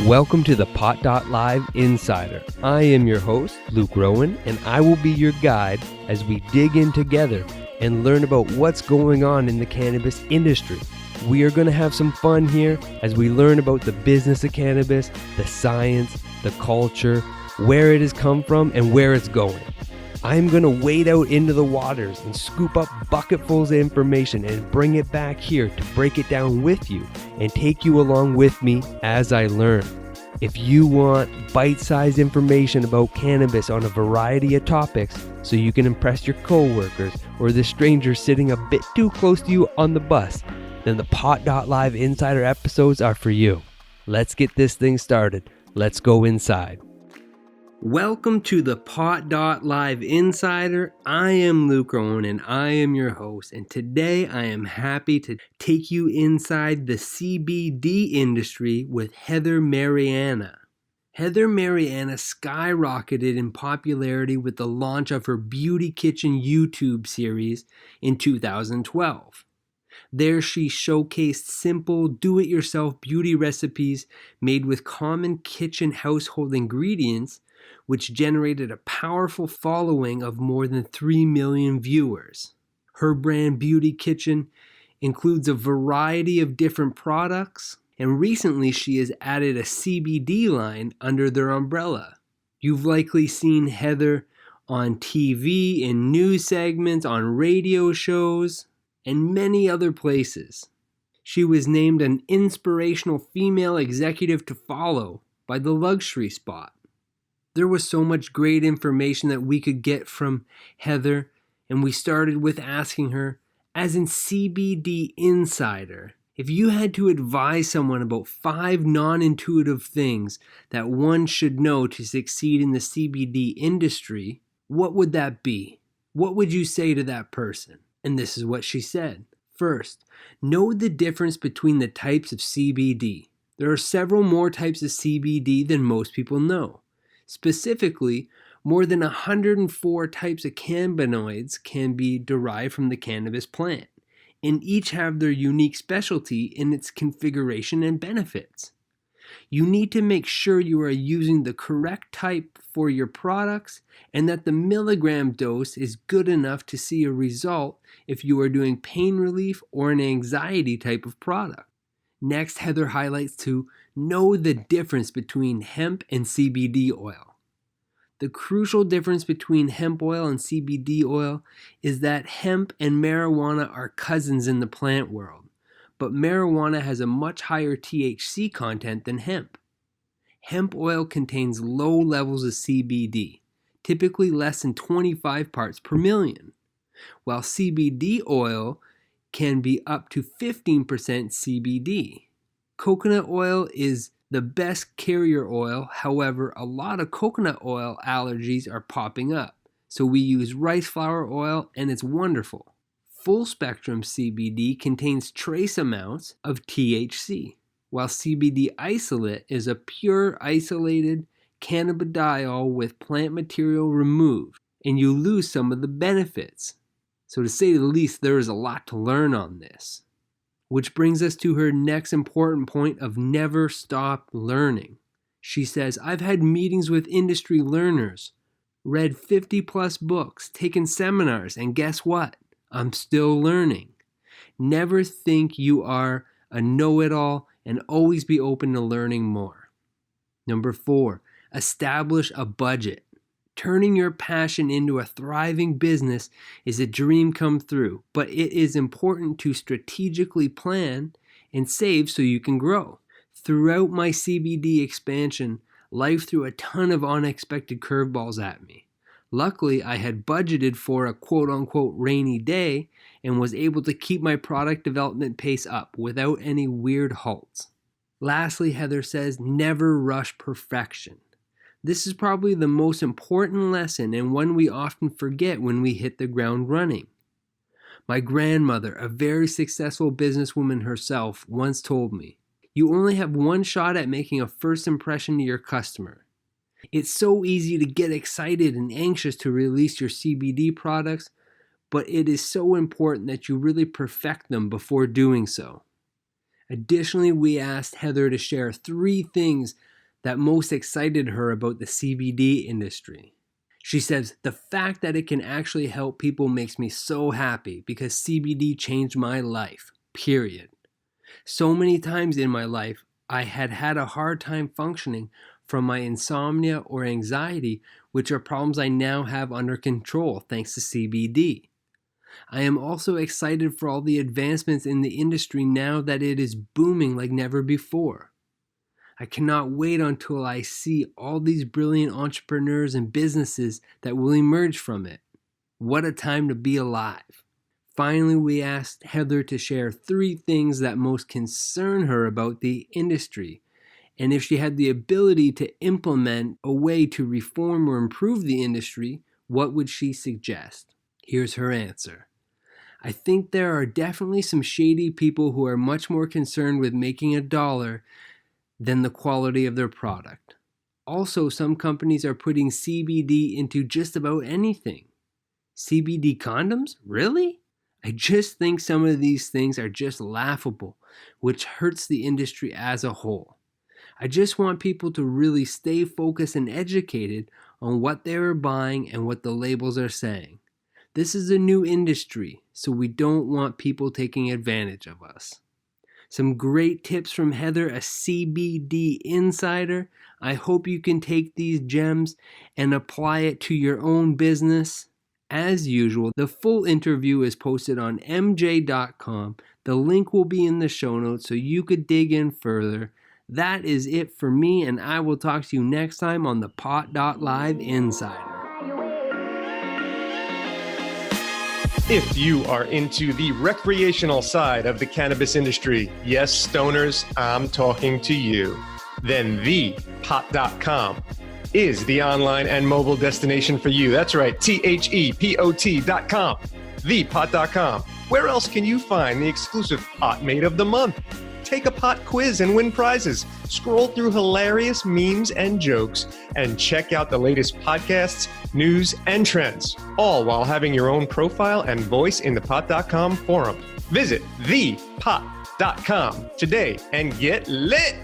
Welcome to the Pot.Live Insider. I am your host, Luke Rowan, and I will be your guide as we dig in together and learn about what's going on in the cannabis industry. We are going to have some fun here as we learn about the business of cannabis, the science, the culture, where it has come from, and where it's going. I'm going to wade out into the waters and scoop up bucketfuls of information and bring it back here to break it down with you and take you along with me as I learn. If you want bite-sized information about cannabis on a variety of topics so you can impress your coworkers or the stranger sitting a bit too close to you on the bus, then the Pot.Live Insider episodes are for you. Let's get this thing started. Let's go inside. Welcome to the Pot.Live Insider. I am Luke Rowan and I am your host, and today I am happy to take you inside the CBD industry with Heather Marianna. Heather Marianna skyrocketed in popularity with the launch of her Beauty Kitchen YouTube series in 2012. There she showcased simple, do-it-yourself beauty recipes made with common kitchen household ingredients, which generated a powerful following of more than 3 million viewers. Her brand Beauty Kitchen includes a variety of different products, and recently she has added a CBD line under their umbrella. You've likely seen Heather on TV, in news segments, on radio shows, and many other places. She was named an inspirational female executive to follow by the Luxury Spot. There was so much great information that we could get from Heather, and we started with asking her, as an CBD insider, if you had to advise someone about 5 non-intuitive things that one should know to succeed in the CBD industry, what would that be? What would you say to that person? And this is what she said. First, know the difference between the types of CBD. There are several more types of CBD than most people know. Specifically, more than 104 types of cannabinoids can be derived from the cannabis plant, and each have their unique specialty in its configuration and benefits. You need to make sure you are using the correct type for your products and that the milligram dose is good enough to see a result if you are doing pain relief or an anxiety type of product. Next, Heather highlights to know the difference between hemp and CBD oil. The crucial difference between hemp oil and CBD oil is that hemp and marijuana are cousins in the plant world, but marijuana has a much higher THC content than hemp. Hemp oil contains low levels of CBD, typically less than 25 parts per million, while CBD oil can be up to 15% CBD. Coconut oil is the best carrier oil. However, a lot of coconut oil allergies are popping up, so we use rice flour oil and it's wonderful. Full spectrum CBD contains trace amounts of THC, while CBD isolate is a pure isolated cannabidiol with plant material removed, and you lose some of the benefits. So to say the least, there is a lot to learn on this. Which brings us to her next important point of never stop learning. She says, I've had meetings with industry learners, read 50 plus books, taken seminars, and guess what? I'm still learning. Never think you are a know-it-all and always be open to learning more. Number 4, establish a budget. Turning your passion into a thriving business is a dream come true, but it is important to strategically plan and save so you can grow. Throughout my CBD expansion, life threw a ton of unexpected curveballs at me. Luckily, I had budgeted for a quote-unquote rainy day and was able to keep my product development pace up without any weird halts. Lastly, Heather says, never rush perfection. This is probably the most important lesson and one we often forget when we hit the ground running. My grandmother, a very successful businesswoman herself, once told me, you only have one shot at making a first impression to your customer. It's so easy to get excited and anxious to release your CBD products, but it is so important that you really perfect them before doing so. Additionally, we asked Heather to share 3 things that most excited her about the CBD industry. She says, the fact that it can actually help people makes me so happy because CBD changed my life, period. So many times in my life, I had a hard time functioning from my insomnia or anxiety, which are problems I now have under control thanks to CBD. I am also excited for all the advancements in the industry now that it is booming like never before. I cannot wait until I see all these brilliant entrepreneurs and businesses that will emerge from it. What a time to be alive. Finally, we asked Heather to share 3 things that most concern her about the industry, and if she had the ability to implement a way to reform or improve the industry, what would she suggest? Here's her answer. I think there are definitely some shady people who are much more concerned with making a dollar than the quality of their product. Also, some companies are putting CBD into just about anything. CBD condoms? Really? I just think some of these things are just laughable, which hurts the industry as a whole. I just want people to really stay focused and educated on what they are buying and what the labels are saying. This is a new industry, so we don't want people taking advantage of us. Some great tips from Heather, a CBD insider. I hope you can take these gems and apply it to your own business. As usual, the full interview is posted on mj.com. The link will be in the show notes so you could dig in further. That is it for me, and I will talk to you next time on the Pot.Live Insider. If you are into the recreational side of the cannabis industry, yes, stoners, I'm talking to you, then the Pot.com is the online and mobile destination for you. That's right, THEPOT.com, thepot.com. Where else can you find the exclusive Pot Mate of the Month? Take a pot quiz and win prizes. Scroll through hilarious memes and jokes and check out the latest podcasts, news, and trends, all while having your own profile and voice in the Pot.com forum. Visit thepot.com today and get lit.